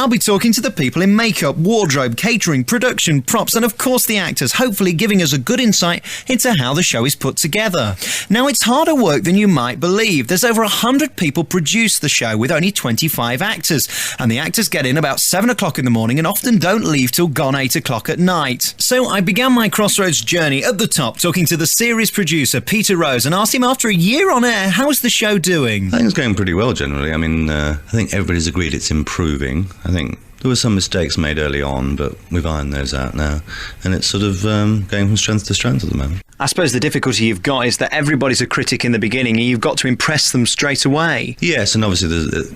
I'll be talking to the people in makeup, wardrobe, catering, production, props, and of course the actors, hopefully giving us a good insight into how the show is put together. Now, it's harder work than you might believe. There's over 100 people produce the show with only 25 actors, and the actors get in about 7 o'clock in the morning and often don't leave till gone 8 o'clock at night. So I began my Crossroads journey at the top, talking to the series producer, Peter Rose, and asked him after a year on air, how's the show doing? I think it's going pretty well generally. I mean, I think everybody's agreed it's improving. I think there were some mistakes made early on, but we've ironed those out now, and it's sort of going from strength to strength at the moment. I suppose the difficulty you've got is that everybody's a critic in the beginning and you've got to impress them straight away. Yes, and obviously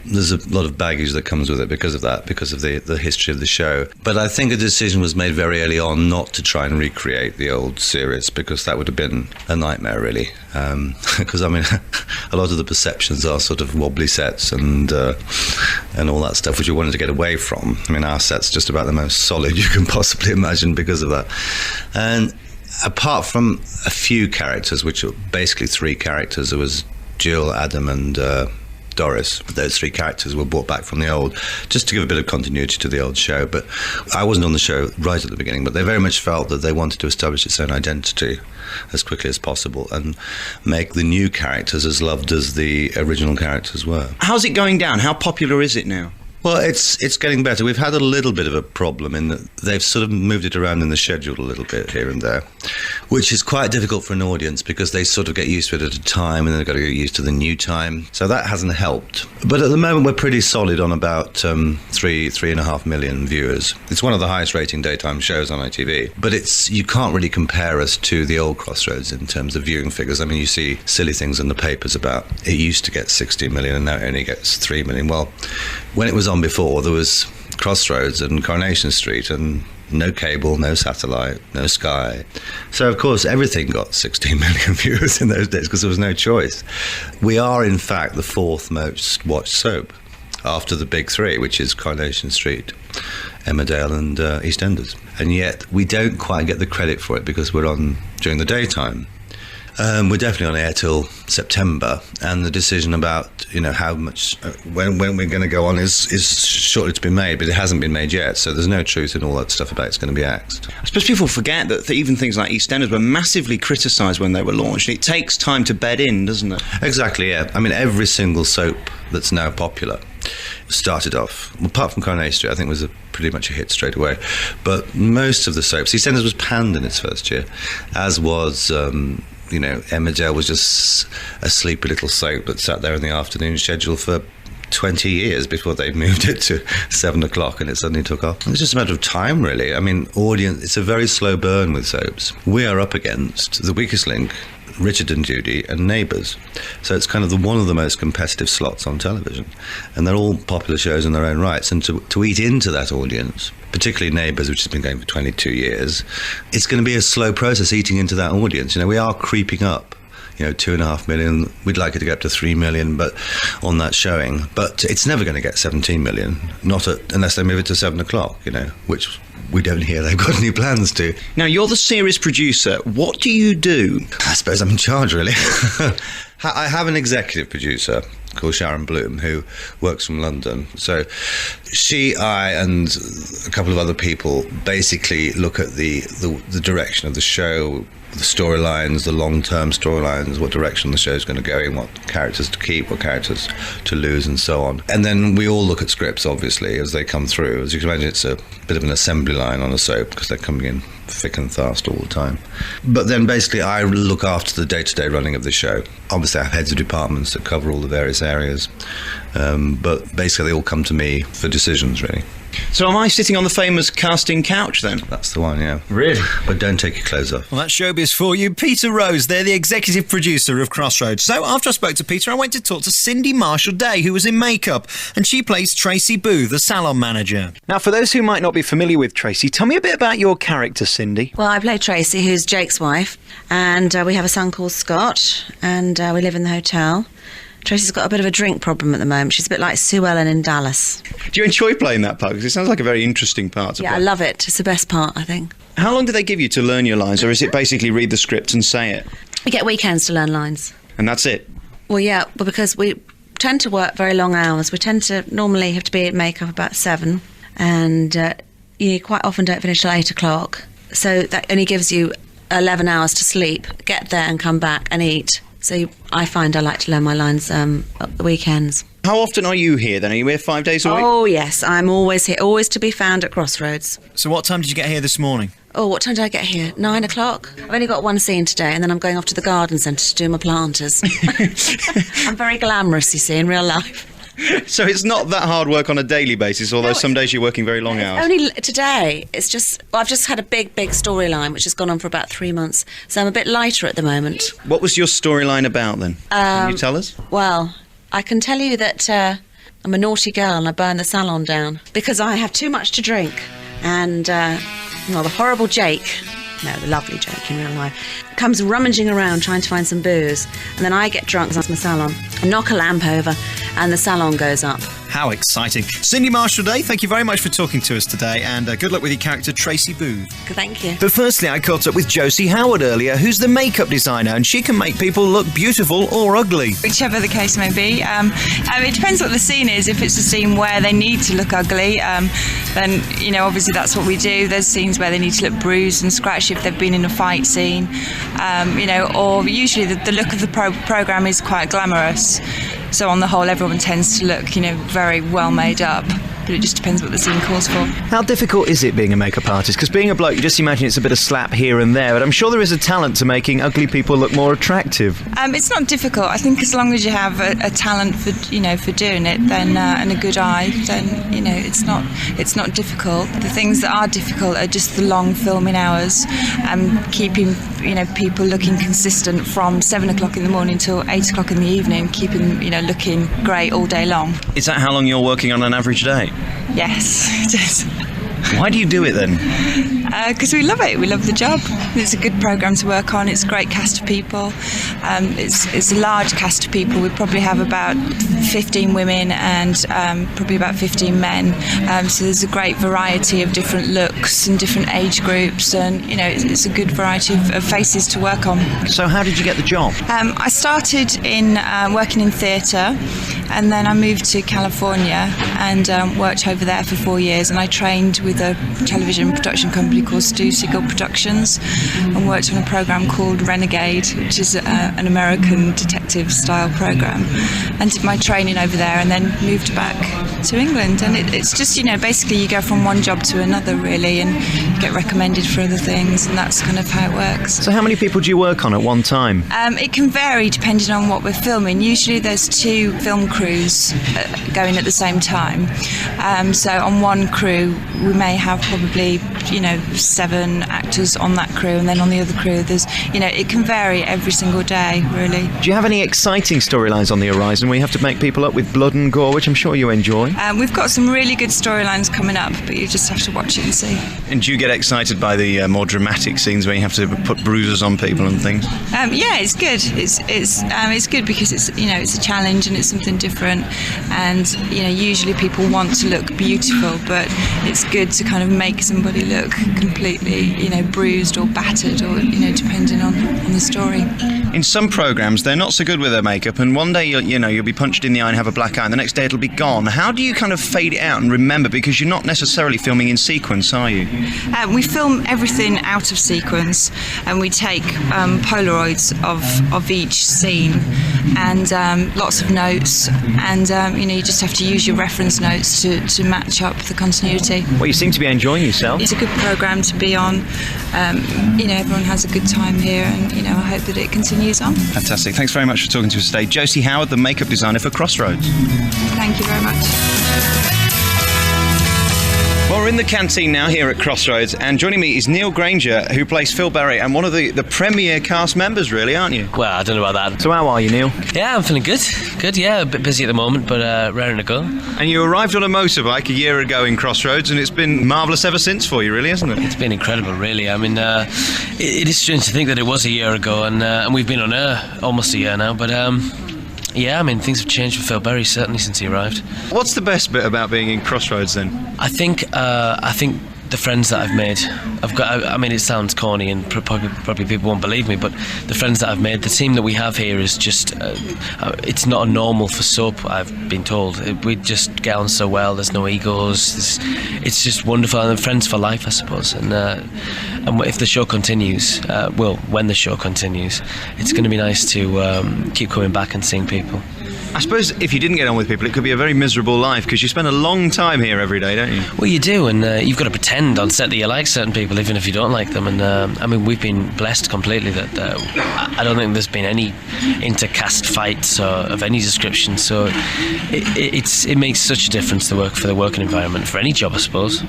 there's a lot of baggage that comes with it because of that, because of the history of the show. But I think a decision was made very early on not to try and recreate the old series, because that would have been a nightmare, really. Because, I mean, a lot of the perceptions are sort of wobbly sets and all that stuff, which we wanted to get away from. I mean, our set's just about the most solid you can possibly imagine because of that. And apart from a few characters, which were basically 3 characters, there was Jill, Adam and Doris. Those 3 characters were brought back from the old, just to give a bit of continuity to the old show. But I wasn't on the show right at the beginning, but they very much felt that they wanted to establish its own identity as quickly as possible and make the new characters as loved as the original characters were. How's it going down? How popular is it now? Well, it's getting better. We've had a little bit of a problem in that they've sort of moved it around in the schedule a little bit here and there, which is quite difficult for an audience because they sort of get used to it at a time and then they've got to get used to the new time. So that hasn't helped. But at the moment, we're pretty solid on about 3.5 million viewers. It's one of the highest rating daytime shows on ITV. But you can't really compare us to the old Crossroads in terms of viewing figures. I mean, you see silly things in the papers about it used to get 60 million and now it only gets 3 million. Well, when it was on before, there was Crossroads and Coronation Street and no cable, no satellite, no Sky. So, of course, everything got 16 million viewers in those days because there was no choice. We are, in fact, the 4th most watched soap after the big 3, which is Coronation Street, Emmerdale and EastEnders. And yet we don't quite get the credit for it because we're on during the daytime. We're definitely on air till September, and the decision about how much when we're going to go on is shortly to be made, but it hasn't been made yet. So there's no truth in all that stuff about it's going to be axed. I suppose people forget that even things like EastEnders were massively criticised when they were launched. It takes time to bed in, doesn't it? Exactly. Yeah. I mean, every single soap that's now popular started off, apart from Coronation Street, I think was pretty much a hit straight away. But most of the soaps, EastEnders was panned in its first year, as was. Emmerdale was just a sleepy little soap that sat there in the afternoon schedule for 20 years before they moved it to 7 o'clock and it suddenly took off. It's just a matter of time, really. I mean, it's a very slow burn with soaps. We are up against The Weakest Link, Richard and Judy and Neighbours. So it's kind of one of the most competitive slots on television. And they're all popular shows in their own rights. And to eat into that audience, particularly Neighbours, which has been going for 22 years, it's going to be a slow process eating into that audience. We are creeping up. 2.5 million. We'd like it to get up to 3 million, but on that showing. But it's never going to get 17 million, unless they move it to 7 o'clock, which we don't hear they've got any plans to. Now, you're the series producer. What do you do? I suppose I'm in charge, really. I have an executive producer called Sharon Bloom who works from London. So I and a couple of other people basically look at the direction of the show, the storylines, the long-term storylines, what direction the show's going to go in, what characters to keep, what characters to lose, and so on. And then we all look at scripts, obviously, as they come through. As you can imagine, it's a bit of an assembly line on a soap because they're coming in thick and fast all the time. But then basically I look after the day-to-day running of the show. Obviously I have heads of departments that cover all the various areas, but basically they all come to me for decisions, really. So am I sitting on the famous casting couch then? That's the one, yeah. Really? But don't take your clothes off. Well, that's showbiz for you. Peter Rose, they're the executive producer of Crossroads. So after I spoke to Peter, I went to talk to Cindy Marshall-Day, who was in makeup, and she plays Tracy Boo, the salon manager. Now, for those who might not be familiar with Tracy, tell me a bit about your character, Cindy. Well, I play Tracy, who's Jake's wife, and we have a son called Scott, and we live in the hotel. Tracy's got a bit of a drink problem at the moment. She's a bit like Sue Ellen in Dallas. Do you enjoy playing that part? Because it sounds like a very interesting part to play. Yeah, I love it. It's the best part, I think. How long do they give you to learn your lines, or is it basically read the script and say it? We get weekends to learn lines. And that's it? Well, yeah, but because we tend to work very long hours. We tend to normally have to be at makeup about 7, and you quite often don't finish till 8 o'clock. So that only gives you 11 hours to sleep, get there and come back and eat. So I find I like to learn my lines at the weekends. How often are you here then? Are you here 5 days a week? Oh yes, I'm always here, always to be found at Crossroads. So what time did you get here this morning? Oh, what time did I get here? 9 o'clock? I've only got one scene today, and then I'm going off to the garden centre to do my planters. I'm very glamorous, you see, in real life. So it's not that hard work on a daily basis, although some days you're working very long hours. Only today. It's just, I've just had a big storyline, which has gone on for about 3 months, so I'm a bit lighter at the moment. What was your storyline about then? Can you tell us? Well, I can tell you that I'm a naughty girl and I burn the salon down because I have too much to drink. And, well, the horrible Jake, no, the lovely Jake in real life, comes rummaging around trying to find some booze. And then I get drunk at my salon and knock a lamp over and the salon goes up. How exciting. Cindy Marshall-Day, thank you very much for talking to us today, and good luck with your character Tracy Booth. Thank you. But firstly, I caught up with Josie Howard earlier, who's the makeup designer, and she can make people look beautiful or ugly. Whichever the case may be. It depends what the scene is. If it's a scene where they need to look ugly, then, you know, obviously that's what we do. There's scenes where they need to look bruised and scratched if they've been in a fight scene, you know, or usually the look of the programme is quite glamorous. So on the whole, everyone tends to look, you know, very well made up. But it just depends what the scene calls for. How difficult is it being a makeup artist? Because being a bloke, you just imagine it's a bit of slap here and there, but I'm sure there is a talent to making ugly people look more attractive. It's not difficult. I think as long as you have a talent for, you know, for doing it, then and a good eye, then, you know, it's not difficult. The things that are difficult are just the long filming hours and keeping, you know, people looking consistent from 7 o'clock in the morning till 8 o'clock in the evening, keeping, you know, looking great all day long. Is that how long you're working on an average day? Yes, it is. Why do you do it then? Because we love it. We love the job. It's a good programme to work on. It's a great cast of people. It's a large cast of people. We probably have about 15 women and probably about 15 men. So there's a great variety of different looks and different age groups, and, you know, it's a good variety of faces to work on. So how did you get the job? I started in working in theatre, and then I moved to California and worked over there for 4 years, and I trained with a television production company called Stu Siegel Productions and worked on a programme called Renegade, which is an American detective style programme, and did my training over there and then moved back to England. And it's just, you know, basically you go from one job to another really, and you get recommended for other things, and that's kind of how it works. So how many people do you work on at one time? It can vary depending on what we're filming. Usually there's 2 film crews going at the same time. So on one crew we may have probably, you know, 7 actors on that crew, and then on the other crew there's, you know, it can vary every single day really. Do you have any exciting storylines on the horizon where you have to make people up with blood and gore, which I'm sure you enjoy? We've got some really good storylines coming up, but you just have to watch it and see. And do you get excited by the more dramatic scenes where you have to put bruises on people and things? Yeah, it's good. It's good because it's, you know, it's a challenge and it's something different, and, you know, usually people want to look beautiful, but it's good to kind of make somebody look completely, you know, bruised or battered, or, you know, depending on the story. In some programmes, they're not so good with their makeup, and one day you'll be punched in the eye and have a black eye, and the next day it'll be gone. How do you kind of fade it out and remember, because you're not necessarily filming in sequence, are you? We film everything out of sequence, and we take Polaroids of each scene and lots of notes, and you know, you just have to use your reference notes to match up the continuity. Well, you seem to be enjoying yourself. It's a good programme to be on. You know, everyone has a good time here, and, you know, I hope that it continues on. Fantastic. Thanks very much for talking to us today. Josie Howard, the makeup designer for Crossroads. Thank you very much. Well, we're in the canteen now here at Crossroads, and joining me is Neil Granger, who plays Phil Berry, and one of the premier cast members, really, aren't you? Well, I don't know about that. So how are you, Neil? Yeah, I'm feeling good. Good, yeah. A bit busy at the moment, but raring to go. And you arrived on a motorbike a year ago in Crossroads, and it's been marvellous ever since for you, really, hasn't it? It's been incredible, really. I mean, it is strange to think that it was a year ago, and we've been on air almost a year now, but... yeah, I mean, things have changed for Phil Berry, certainly, since he arrived. What's the best bit about being in Crossroads, then? I think the friends that I've made, I mean, it sounds corny and probably people won't believe me, but the friends that I've made, the team that we have here is just, it's not normal for soap, I've been told. We just get on so well, there's no egos, it's just wonderful, and friends for life, I suppose. And if the show continues, when the show continues, it's going to be nice to keep coming back and seeing people. I suppose if you didn't get on with people, it could be a very miserable life, because you spend a long time here every day, don't you? Well, you do, and you've got to pretend on set that you like certain people, even if you don't like them. And I mean, we've been blessed completely that I don't think there's been any intercaste fights of any description. So it makes such a difference to work for the working environment for any job, I suppose.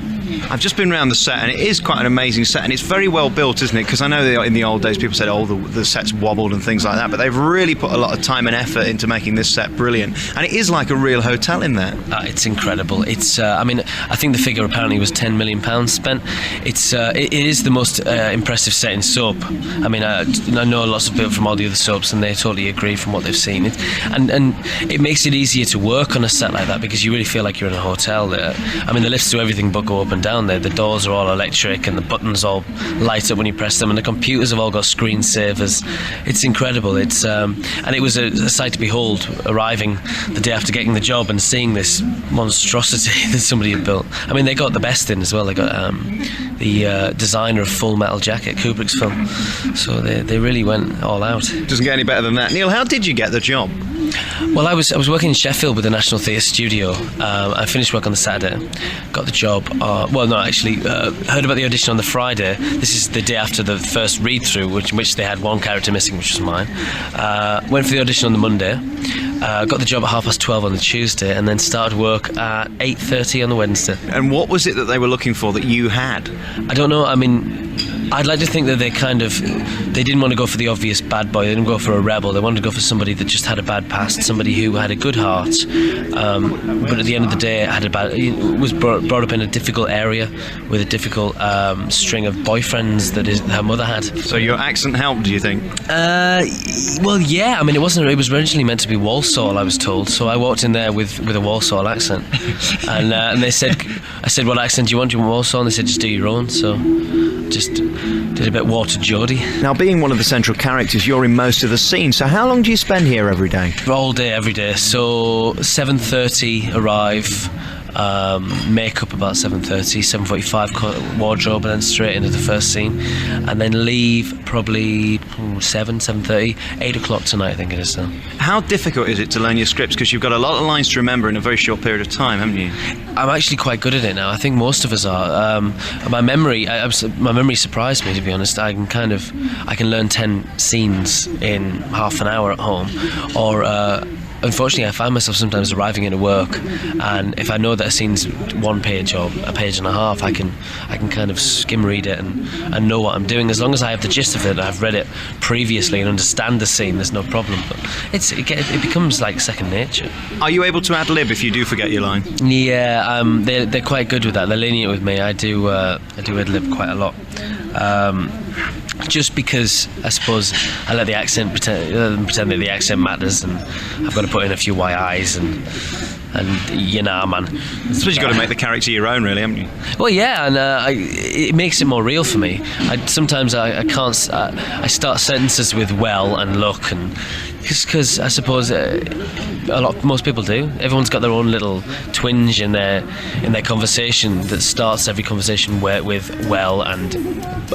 I've just been around the set, and it is quite an amazing set, and it's very well built, isn't it? Because I know that in the old days people said, the set's wobbled and things like that, but they've really put a lot of time and effort into making this set brilliant, and it is like a real hotel in there. It's incredible. It's I mean, I think the figure apparently was £10 million spent. It is the most impressive set in soap. I mean, I know lots of people from all the other soaps, and they totally agree from what they've seen. And it makes it easier to work on a set like that, because you really feel like you're in a hotel there. I mean, the lifts do everything but go up and down there. The doors are all electric, and the buttons all light up when you press them, and the computers have all got screensavers. It's incredible. And it was a sight to behold, arriving the day after getting the job and seeing this monstrosity that somebody had built. I mean, they got the best in as well. They got the designer of Full Metal Jacket, Kubrick's film. So they really went all out. Doesn't get any better than that. Neil, how did you get the job? Well, I was working in Sheffield with the National Theatre Studio. I finished work on the Saturday, got the job. Heard about the audition on the Friday. This is the day after the first read-through, in which they had one character missing, which was mine. Went for the audition on the Monday, got the job at 12:30 on the Tuesday, and then started work at 8:30 on the Wednesday. And what was it that they were looking for that you had? I don't know. I mean, I'd like to think that they didn't want to go for the obvious bad boy. They didn't go for a rebel. They wanted to go for somebody that just had a bad past, somebody who had a good heart, but at the end of the day was brought up in a difficult area with a difficult string of boyfriends that her mother had. So your accent helped, do you think? Well, yeah. I mean, it was originally meant to be Walsall, I was told. So I walked in there with a Walsall accent, and they said, I said, "What accent do you want? Do you want Walsall?" And they said, "Just do your own." So just did a bit Water Geordie. Now, being one of the central characters, you're in most of the scenes, so how long do you spend here every day? All day, every day. So 7:30 arrive, makeup about 7:30, 7:45 wardrobe, and then straight into the first scene, and then leave probably 7:30, 8 o'clock tonight, I think it is now. How difficult is it to learn your scripts, because you've got a lot of lines to remember in a very short period of time, haven't you? I'm actually quite good at it now. I think most of us are. My memory surprised me, to be honest. I can learn 10 scenes in half an hour at home, or unfortunately I find myself sometimes arriving into work, and if I know that a scene's 1 page or a page and a half, I can kind of skim read it and know what I'm doing. As long as I have the gist of it and I've read it previously and understand the scene, there's no problem. But it becomes like second nature. Are you able to ad-lib if you do forget your line? Yeah, they're quite good with that. They're lenient with me. I do ad-lib quite a lot. Just because I suppose I let the accent pretend that the accent matters, and I've got to put in a few YIs and you know, man. I suppose you've got to make the character your own, really, haven't you? Well, yeah, and it makes it more real for me. Sometimes I can't. I start sentences with "well" and "look," and because I suppose most people do. Everyone's got their own little twinge in their conversation that starts every conversation with "well" and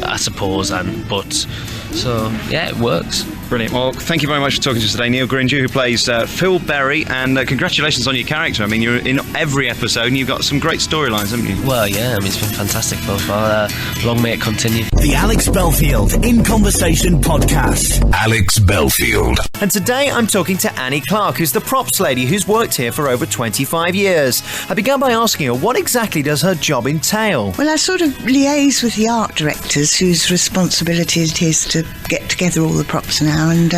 "I suppose" and "but." So yeah, it works. Brilliant. Well, thank you very much for talking to us today, Neil Granger, who plays Phil Berry, and congratulations on your character. I mean, you're in every episode, and you've got some great storylines, haven't you? Well, yeah. I mean, it's been fantastic so far. Long may it continue. The Alex Belfield In Conversation podcast. Alex Belfield. And today I'm talking to Annie Clark, who's the props lady who's worked here for over 25 years. I began by asking her, what exactly does her job entail? Well, I sort of liaise with the art directors, whose responsibility it is to get together all the props now. And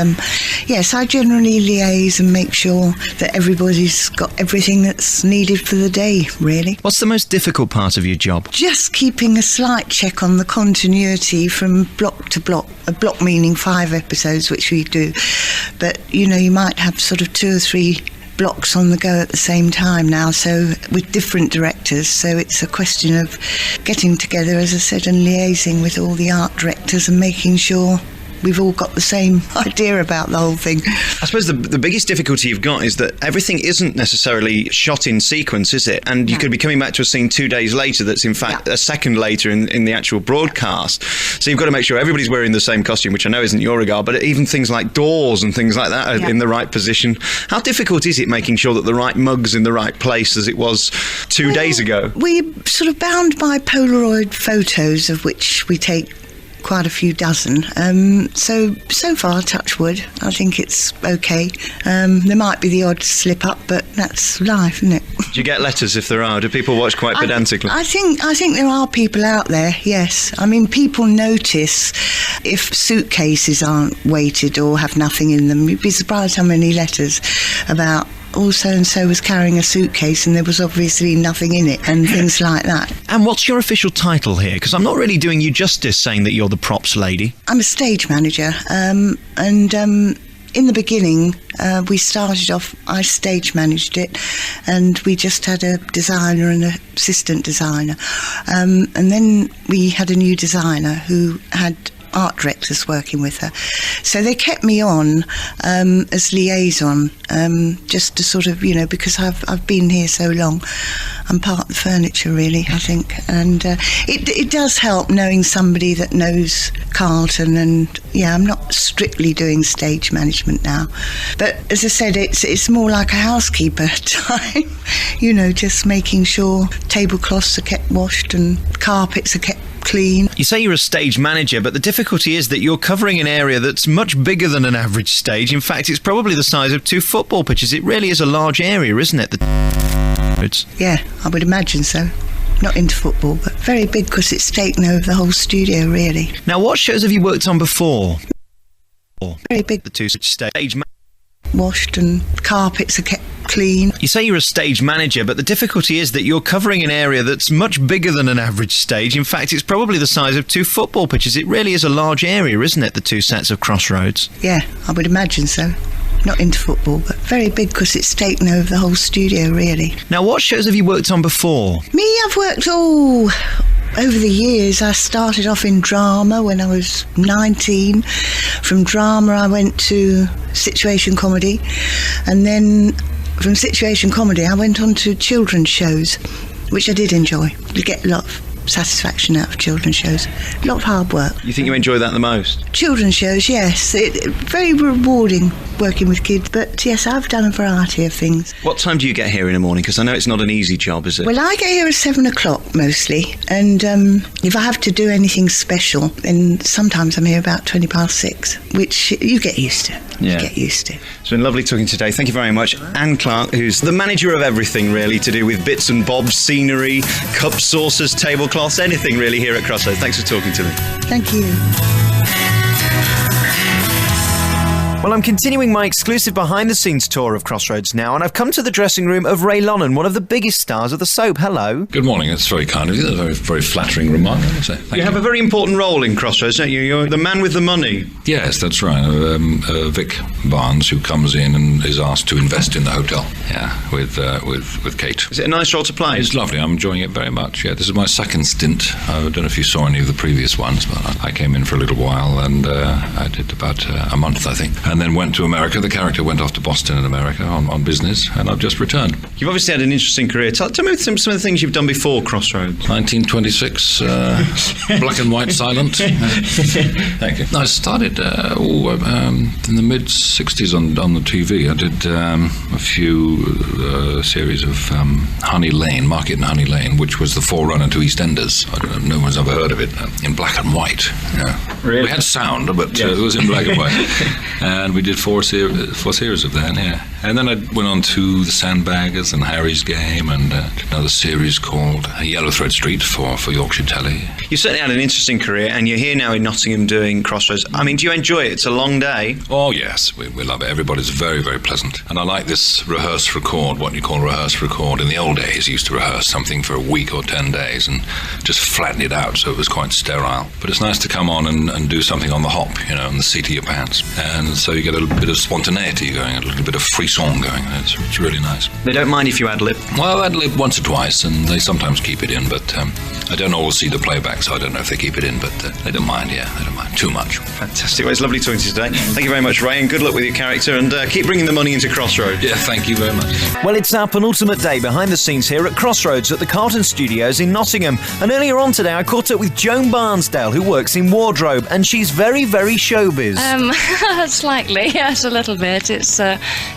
yes, I generally liaise and make sure that everybody's got everything that's needed for the day, really. What's the most difficult part of your job? Just keeping a slight check on the continuity from block to block. A block meaning 5 episodes, which we do. But, you know, you might have sort of 2 or 3 blocks on the go at the same time now, so with different directors, so it's a question of getting together, as I said, and liaising with all the art directors and making sure we've all got the same idea about the whole thing. I suppose the biggest difficulty you've got is that everything isn't necessarily shot in sequence, is it? And you could be coming back to a scene 2 days later that's in fact a second later in the actual broadcast. So you've got to make sure everybody's wearing the same costume, which I know isn't your regard, but even things like doors and things like that are in the right position. How difficult is it making sure that the right mug's in the right place as it was 2 days ago? We're sort of bound by Polaroid photos, of which we take quite a few dozen. So far, touch wood, I think it's okay. There might be the odd slip up, but that's life, isn't it? Do you get letters if there are? Do people watch quite pedantically? I think there are people out there, yes. I mean, people notice if suitcases aren't weighted or have nothing in them. You'd be surprised how many letters about so-and-so was carrying a suitcase and there was obviously nothing in it and things like that. And what's your official title here? Because I'm not really doing you justice saying that you're the props lady. I'm a stage manager, and in the beginning, we started off, I stage managed it, and we just had a designer and an assistant designer. And then we had a new designer who had art directors working with her. So they kept me on as liaison, just to sort of, because I've been here so long. I'm part of the furniture, really, I think. And it does help knowing somebody that knows Carlton. And, I'm not strictly doing stage management now. But as I said, it's more like a housekeeper time, just making sure tablecloths are kept washed and carpets are kept clean. You say you're a stage manager, but the difficulty is that you're covering an area that's much bigger than an average stage. In fact, it's probably the size of 2 football pitches. It really is a large area, isn't it? Yeah, I would imagine so. Not into football, but very big because it's taken over the whole studio, really. Now, what shows have you worked on before? Very big. The 2 stage washed and carpets are kept clean. You say you're a stage manager, but the difficulty is that you're covering an area that's much bigger than an average stage. In fact, it's probably the size of 2 football pitches. It really is a large area, isn't it, the 2 sets of Crossroads? Yeah, I would imagine so. Not into football, but very big because it's taken over the whole studio, really. Now, what shows have you worked on before? Me, I've worked over the years. I started off in drama when I was 19. From drama, I went to situation comedy, and then from situation comedy, I went on to children's shows, which I did enjoy. You get a lot of satisfaction out of children's shows. A lot of hard work. You think you enjoy that the most? Children's shows, yes. Very rewarding working with kids, but yes, I've done a variety of things. What time do you get here in the morning? Because I know it's not an easy job, is it? Well, I get here at 7 o'clock mostly, and if I have to do anything special, then sometimes I'm here about 20 past 6, which you get used to. Yeah. You get used to. It's been lovely talking today. Thank you very much. Anne Clark, who's the manager of everything, really, to do with bits and bobs, scenery, cups, saucers, tablecloths, anything really here at Crossroads. Thanks for talking to me. Thank you. Well, I'm continuing my exclusive behind-the-scenes tour of Crossroads now, and I've come to the dressing room of Ray Lonnan, one of the biggest stars of the soap. Hello. Good morning. It's very kind of you. That's a very, very flattering remark, I would say. Thank you. You have a very important role in Crossroads, don't you? You're the man with the money. Yes, that's right. Vic Barnes, who comes in and is asked to invest in the hotel. Yeah, with Kate. Is it a nice role to play? It's lovely. I'm enjoying it very much. Yeah, this is my second stint. I don't know if you saw any of the previous ones, but I came in for a little while, and I did about a month, I think, and then went to America. The character went off to Boston in America on business, and I've just returned. You've obviously had an interesting career. Tell me some of the things you've done before Crossroads. 1926, black and white, silent. Thank you. I started in the mid-60s on the TV. I did a few series of Honey Lane, Market and Honey Lane, which was the forerunner to EastEnders. I don't know, no one's ever heard of it. In black and white. Yeah. Really? We had sound, but it was in black and white. And we did four series of that, yeah. And then I went on to The Sandbaggers and Harry's Game, and another series called Yellow Thread Street for Yorkshire Telly. You certainly had an interesting career, and you're here now in Nottingham doing Crossroads. I mean, do you enjoy it? It's a long day. Oh, yes, we love it. Everybody's very, very pleasant. And I like this rehearse record, what you call rehearse record. In the old days, you used to rehearse something for a week or 10 days and just flatten it out, so it was quite sterile. But it's nice to come on and do something on the hop, in the seat of your pants. And so so you get a little bit of spontaneity going, a little bit of frisson going. It's really nice. They don't mind if you ad-lib? Well, I ad-lib once or twice, and they sometimes keep it in, but I don't always see the playback, so I don't know if they keep it in, but they don't mind, they don't mind too much. Fantastic. Well, it's lovely talking to you today. Thank you very much, Ray, and good luck with your character, and keep bringing the money into Crossroads. Yeah, thank you very much. Well, it's our penultimate day behind the scenes here at Crossroads at the Carlton Studios in Nottingham. And earlier on today, I caught up with Joan Barnsdale, who works in wardrobe, and she's very, very showbiz. Slightly, yes, a little bit. It's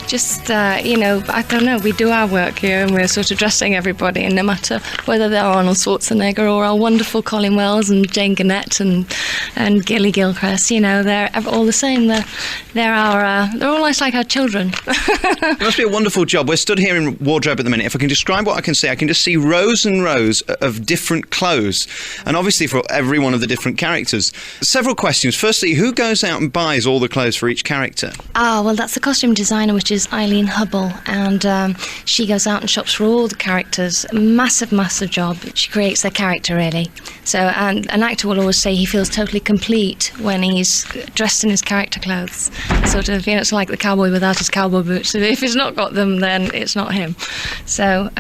just, I don't know, we do our work here and we're sort of dressing everybody, and no matter whether they're Arnold Schwarzenegger or our wonderful Colleen Wells and Jane Gannett and Gilly Gilchrist, they're all the same. They're almost like our children. It must be a wonderful job. We're stood here in wardrobe at the minute. If I can describe what I can see, I can just see rows and rows of different clothes, and obviously for every one of the different characters. Several questions. Firstly, who goes out and buys all the clothes for each character? Well, that's the costume designer, which is Eileen Hubble, and she goes out and shops for all the characters. Massive job. She creates their character, really. So, and an actor will always say he feels totally complete when he's dressed in his character clothes. Sort of, it's like the cowboy without his cowboy boots. If he's not got them, then it's not him. So,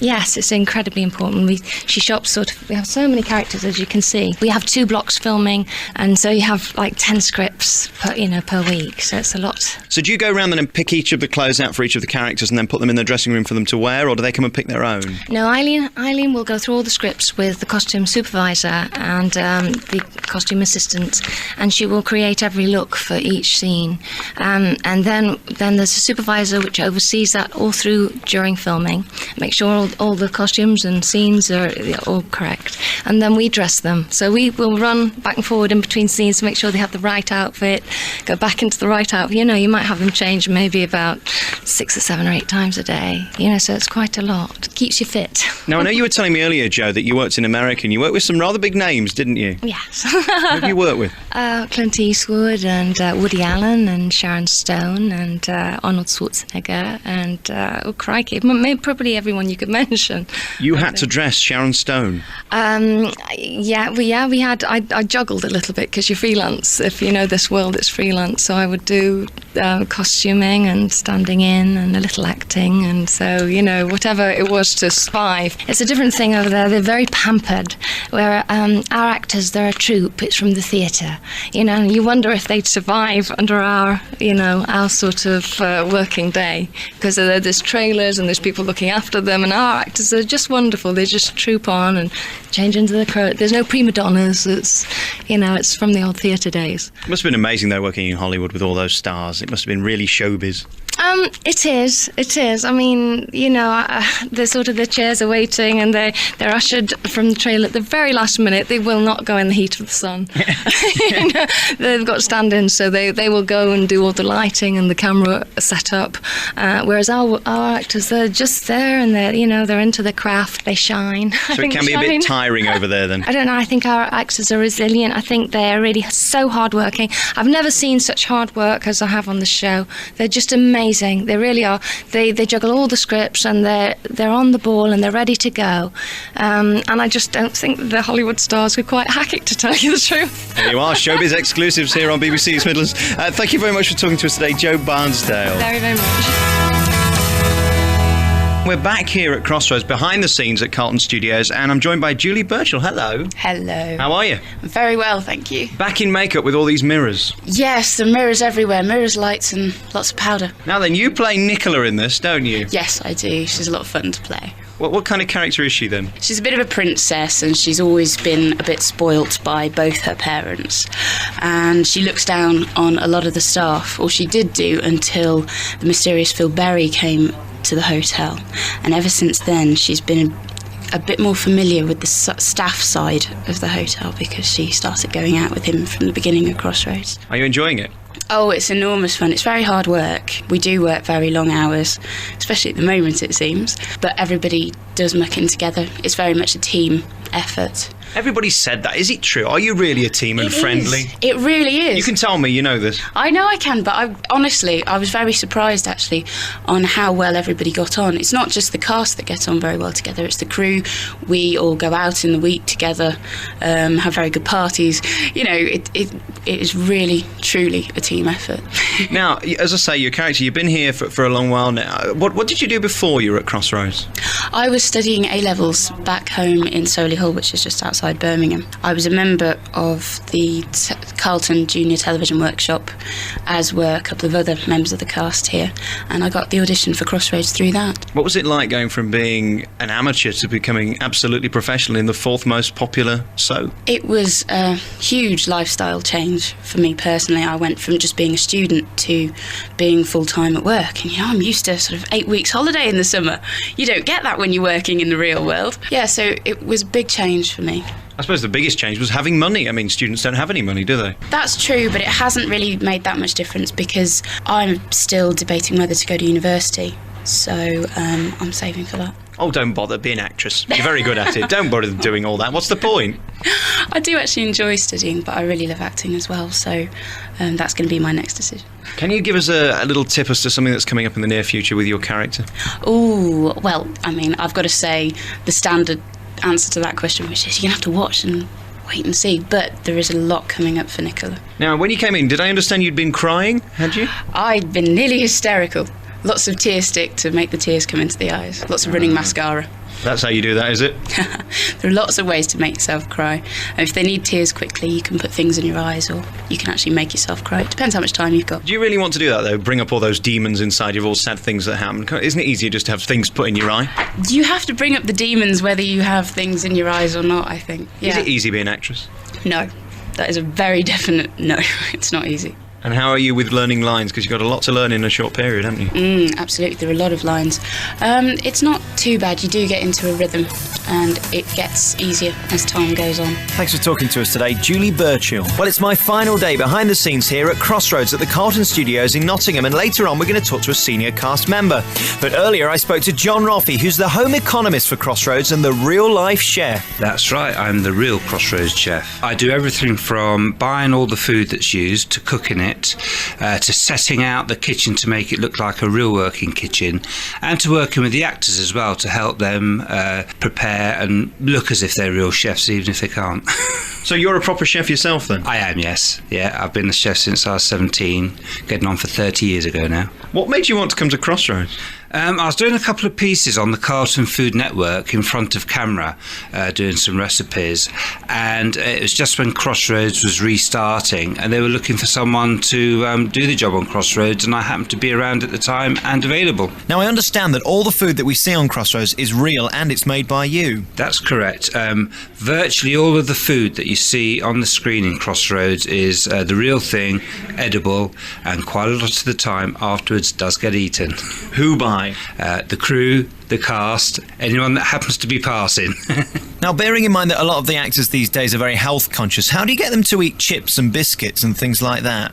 yes, it's incredibly important. She shops we have so many characters, as you can see. We have 2 blocks filming, and so you have like 10 scripts per week, so it's a lot. So do you go around then and pick each of the clothes out for each of the characters and then put them in the dressing room for them to wear, or do they come and pick their own? No, Eileen will go through all the scripts with the costume supervisor and the costume assistant, and she will create every look for each scene. And then there's a supervisor which oversees that all through during filming, make sure all the costumes and scenes are all correct. And then we dress them. So we will run back and forward in between scenes to make sure they have the right outfit, go back into the right outfit. You might have them change maybe about 6 or 7 or 8 times a day. So it's quite a lot. It keeps you fit. Now, I know you were telling me earlier, Jo, that you worked in America, and you worked with some rather big names, didn't you? Yes. Who have you worked with? Clint Eastwood and Woody Allen and Sharon Stone and Arnold Schwarzenegger and, crikey, probably everyone you could mention. You had to dress Sharon Stone? We had. I juggled a little bit because you're freelance. If you know this world, it's freelance. So I would do costuming and standing in and a little acting, and so whatever it was to survive. It's a different thing over there. They're very pampered. Where our actors, they're a troupe. It's from the theatre. And you wonder if they'd survive under our sort of working day, because there's trailers and there's people looking after them, and our actors are just wonderful. They just troop on and change into the coat. There's no prima donnas. It's it's from the old theatre days. It must have been amazing though, working in Hollywood with all those stars. It must have been really showbiz. It is. I mean, the chairs are waiting, and they're ushered from the trailer at the very last minute. They will not go in the heat of the sun. They've got stand-ins, so they will go and do all the lighting and the camera setup. Whereas our actors, they're just there, and they're into the craft. They shine. So it can be a bit tiring over there then. I don't know. I think our actors are resilient. I think they're really so hardworking. I've never seen such hard work as I have on the show. They're just amazing. They really are. They juggle all the scripts, and they're on the ball, and they're ready to go. And I just don't think the Hollywood stars could quite hack it, to tell you the truth. There you are, showbiz exclusives here on BBC East Midlands. Thank you very much for talking to us today, Joan Barnsdale. Very, very much. We're back here at Crossroads, behind the scenes at Carlton Studios, and I'm joined by Julie Burchill. Hello. Hello. How are you? Very well, thank you. Back in makeup with all these mirrors. Yes, the mirrors everywhere. Mirrors, lights, and lots of powder. Now then, you play Nicola in this, don't you? Yes, I do. She's a lot of fun to play. What kind of character is she then? She's a bit of a princess, and she's always been a bit spoilt by both her parents. And she looks down on a lot of the staff, or she did do, until the mysterious Phil Berry came to the hotel. And ever since then, she's been a bit more familiar with the staff side of the hotel, because she started going out with him from the beginning of Crossroads. Are you enjoying it? Oh, it's enormous fun. It's very hard work. We do work very long hours, especially at the moment, it seems. But everybody does muck in together. It's very much a team effort. Everybody said that. Is it true? Are you really a team and friendly? It really is. You can tell me, you know this. I know I can, but I was very surprised actually on how well everybody got on. It's not just the cast that get on very well together, it's the crew. We all go out in the week together, have very good parties. You know, it is really, truly a team effort. Now, as I say, your character, you've been here for a long while now. What did you do before you were at Crossroads? I was studying A-levels back home in Solihull, which is just outside Birmingham. I was a member of the Carlton Junior Television Workshop, as were a couple of other members of the cast here, and I got the audition for Crossroads through that. What was it like going from being an amateur to becoming absolutely professional in the fourth most popular soap? It was a huge lifestyle change for me personally. I went from just being a student to being full-time at work, and I'm used to sort of 8 weeks holiday in the summer. You don't get that when you're working in the real world. Yeah, so it was a big change for me. I suppose the biggest change was having money. I mean, students don't have any money, do they? That's true, but it hasn't really made that much difference because I'm still debating whether to go to university. So I'm saving for that. Oh, don't bother, be an actress. You're very good at it. Don't bother doing all that. What's the point? I do actually enjoy studying, but I really love acting as well, so that's going to be my next decision. Can you give us a little tip as to something that's coming up in the near future with your character? Oh, well, I mean, I've got to say the standard answer to that question, which is you're going to have to watch and wait and see, but there is a lot coming up for Nicola. Now, when you came in, did I understand you'd been crying, had you? I'd been nearly hysterical. Lots of tear stick to make the tears come into the eyes. Lots of running mascara. That's how you do that, is it? There are lots of ways to make yourself cry. And if they need tears quickly, you can put things in your eyes, or you can actually make yourself cry. It depends how much time you've got. Do you really want to do that, though? Bring up all those demons inside you, all sad things that happen? Isn't it easier just to have things put in your eye? You have to bring up the demons whether you have things in your eyes or not, I think. Yeah. Is it easy being an actress? No. That is a very definite no. It's not easy. And how are you with learning lines? Because you've got a lot to learn in a short period, haven't you? Absolutely, there are a lot of lines. It's not too bad. You do get into a rhythm, and it gets easier as time goes on. Thanks for talking to us today, Julie Burchill. Well, it's my final day behind the scenes here at Crossroads at the Carlton Studios in Nottingham, and later on we're going to talk to a senior cast member. But earlier I spoke to John Rafi, who's the home economist for Crossroads and the real-life chef. That's right, I'm the real Crossroads chef. I do everything from buying all the food that's used to cooking it, to setting out the kitchen to make it look like a real working kitchen, and to working with the actors as well to help them prepare and look as if they're real chefs, even if they can't. So you're a proper chef yourself then? I am, yes. Yeah, I've been a chef since I was 17, getting on for 30 years ago now. What made you want to come to Crossroads? I was doing a couple of pieces on the Carlton Food Network in front of camera, doing some recipes, and it was just when Crossroads was restarting and they were looking for someone to do the job on Crossroads, and I happened to be around at the time and available. Now, I understand that all the food that we see on Crossroads is real and it's made by you. That's correct. Virtually all of the food that you see on the screen in Crossroads is the real thing, edible, and quite a lot of the time afterwards does get eaten. Who by? The crew, the cast, anyone that happens to be passing. Now, bearing in mind that a lot of the actors these days are very health conscious, how do you get them to eat chips and biscuits and things like that?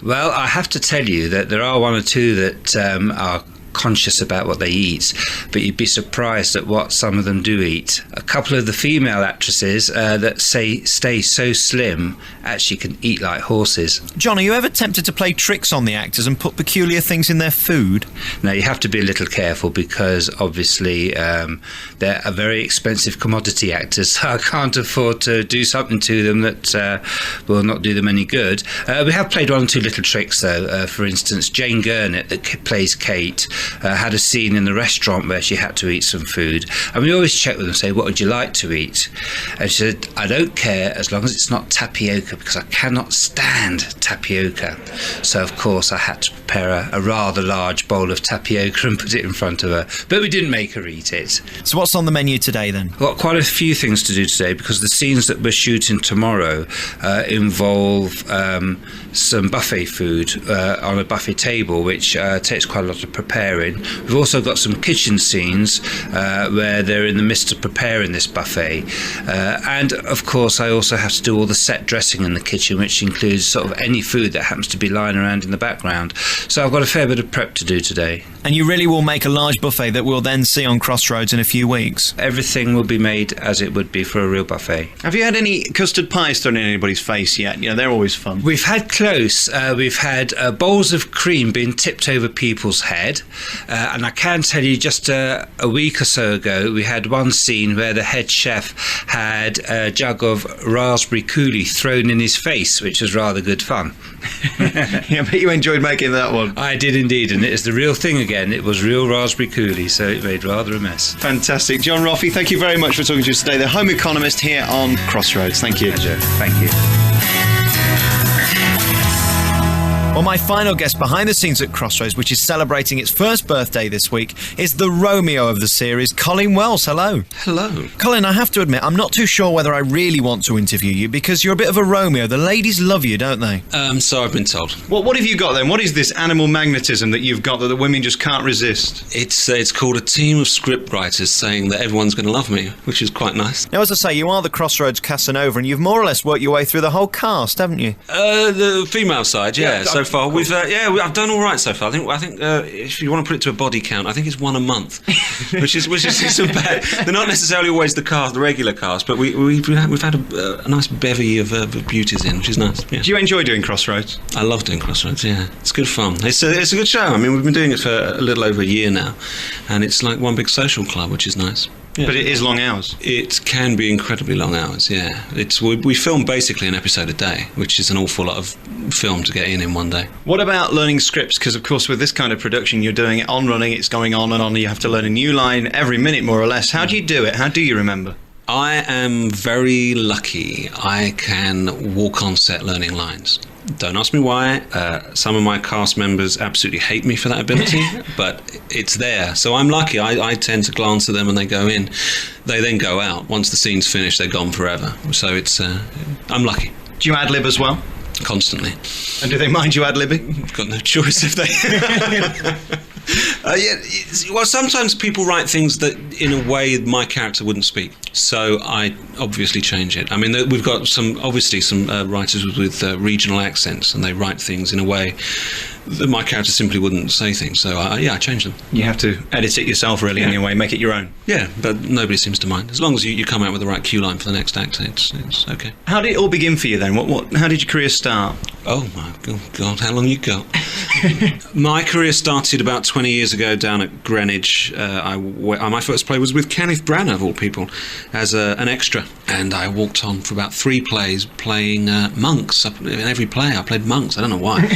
Well, I have to tell you that there are one or two that are conscious about what they eat, but you'd be surprised at what some of them do eat. A couple of the female actresses that stay so slim actually can eat like horses. John, are you ever tempted to play tricks on the actors and put peculiar things in their food? Now, you have to be a little careful because obviously they're a very expensive commodity actors, so I can't afford to do something to them that will not do them any good. We have played one or two little tricks though. For instance, Jane Gurnett, that plays Kate, had a scene in the restaurant where she had to eat some food, and we always check with them and say, what would you like to eat? And she said, I don't care as long as it's not tapioca, because I cannot stand tapioca. So of course I had to prepare a rather large bowl of tapioca and put it in front of her, but we didn't make her eat it. So what's on the menu today then? We've got quite a few things to do today because the scenes that we're shooting tomorrow involve some buffet food on a buffet table, which takes quite a lot of preparing. preparing. We've also got some kitchen scenes where they're in the midst of preparing this buffet. And of course, I also have to do all the set dressing in the kitchen, which includes sort of any food that happens to be lying around in the background. So I've got a fair bit of prep to do today. And you really will make a large buffet that we'll then see on Crossroads in a few weeks? Everything will be made as it would be for a real buffet. Have you had any custard pies thrown in anybody's face yet? You know, they're always fun. We've had close. We've had bowls of cream being tipped over people's head. And I can tell you, just a week or so ago, we had one scene where the head chef had a jug of raspberry coulis thrown in his face, which was rather good fun. Yeah, I bet you enjoyed making that one. I did indeed, and it is the real thing again. It was real raspberry coulis, so it made rather a mess. Fantastic. John Rafi, thank you very much for talking to us today. The Home Economist here on Crossroads. Thank you. Pleasure. Thank you. Well, my final guest behind the scenes at Crossroads, which is celebrating its first birthday this week, is the Romeo of the series, Colleen Wells. Hello. Hello. Colleen, I have to admit, I'm not too sure whether I really want to interview you because you're a bit of a Romeo. The ladies love you, don't they? So I've been told. What have you got then? What is this animal magnetism that you've got that the women just can't resist? It's called a team of script writers saying that everyone's going to love me, which is quite nice. Now, as I say, you are the Crossroads Casanova, and you've more or less worked your way through the whole cast, haven't you? The female side, yeah. So far, we've I've done all right so far. I think if you want to put it to a body count, I think it's one a month, which isn't bad. They're not necessarily always the regular cast, but we've had a nice bevy of beauties in, which is nice. Yeah. Do you enjoy doing Crossroads? I love doing Crossroads. Yeah, it's good fun. It's a good show. I mean, we've been doing it for a little over a year now, and it's like one big social club, which is nice. Yeah. But it is long hours. It can be incredibly long hours, yeah. We film basically an episode a day, which is an awful lot of film to get in one day. What about learning scripts? Because, of course, with this kind of production, you're doing it on running, it's going on and on, and you have to learn a new line every minute, more or less. How do you do it? How do you remember? I am very lucky. I can walk on set learning lines. Don't ask me why. Some of my cast members absolutely hate me for that ability, but it's there. So I'm lucky. I tend to glance at them and they go in. They then go out. Once the scene's finished, they're gone forever. So it's I'm lucky. Do you ad-lib as well? Constantly. And do they mind you ad-libbing? Got no choice if they... well, sometimes people write things that in a way my character wouldn't speak, so I obviously change it. I mean, we've got some writers with regional accents, and they write things in a way that my character simply wouldn't say things, so I change them. You have to edit it yourself, really, in a way, make it your own. Yeah, but nobody seems to mind. As long as you come out with the right cue line for the next act, it's okay. How did it all begin for you then? How did your career start? Oh my God, how long you got? My career started about 20 years ago down at Greenwich. My first play was with Kenneth Branagh, of all people, as an extra. And I walked on for about 3 plays playing monks. In every play I played monks, I don't know why.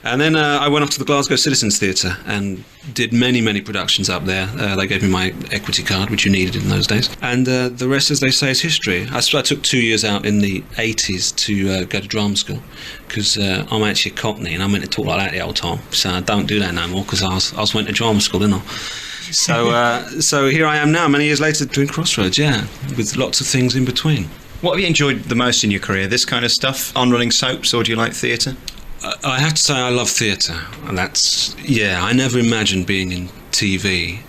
And then I went off to the Glasgow Citizens Theatre and did many, many productions up there. They gave me my equity card, which you needed in those days. And the rest, as they say, is history. I took 2 years out in the 80s to go to drama school, because I'm actually a Cockney and I meant to talk like that the old time. So I don't do that no more, because I was went to drama school, didn't I? So here I am now, many years later, doing Crossroads, yeah, with lots of things in between. What have you enjoyed the most in your career? This kind of stuff, on-running soaps, or do you like theatre? I have to say I love theatre. I never imagined being in TV,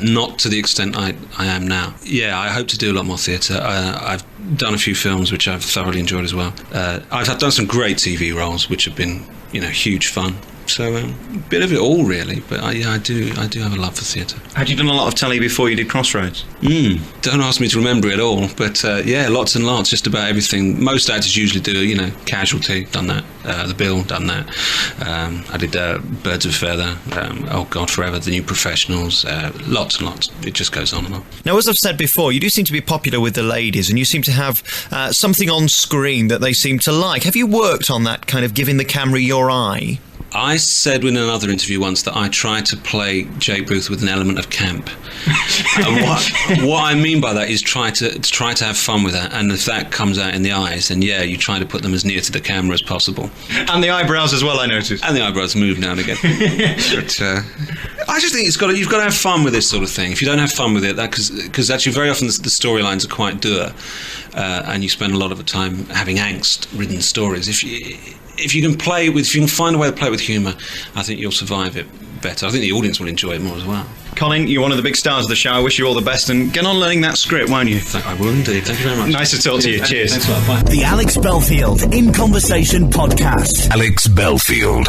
not to the extent I am now. Yeah, I hope to do a lot more theatre. I've done a few films which I've thoroughly enjoyed as well. I've done some great TV roles which have been, huge fun. So a bit of it all, really. But I do have a love for theatre. Had you done a lot of telly before you did Crossroads? Don't ask me to remember it all, but lots and lots, just about everything. Most actors usually do, Casualty, done that. The Bill, done that. I did Birds of a Feather, Forever, The New Professionals, lots and lots. It just goes on and on. Now, as I've said before, you do seem to be popular with the ladies, and you seem to have something on screen that they seem to like. Have you worked on that, kind of giving the camera your eye? I said in another interview once that I try to play Jake Booth with an element of camp. And what I mean by that is try to have fun with that, and if that comes out in the eyes, then you try to put them as near to the camera as possible. And the eyebrows as well, I noticed. And the eyebrows move now and again. But I just think you've got to have fun with this sort of thing. If you don't have fun with it, because actually very often the storylines are quite dour. and you spend a lot of the time having angst-ridden stories, if you can find a way to play with humour, I think you'll survive it better. I think the audience will enjoy it more as well. Colin, you're one of the big stars of the show. I wish you all the best, and get on learning that script, won't you? I will indeed. Thank you very much. Nice to talk to you. Cheers. Thanks a lot. Bye. The Alex Belfield In Conversation podcast. Alex Belfield.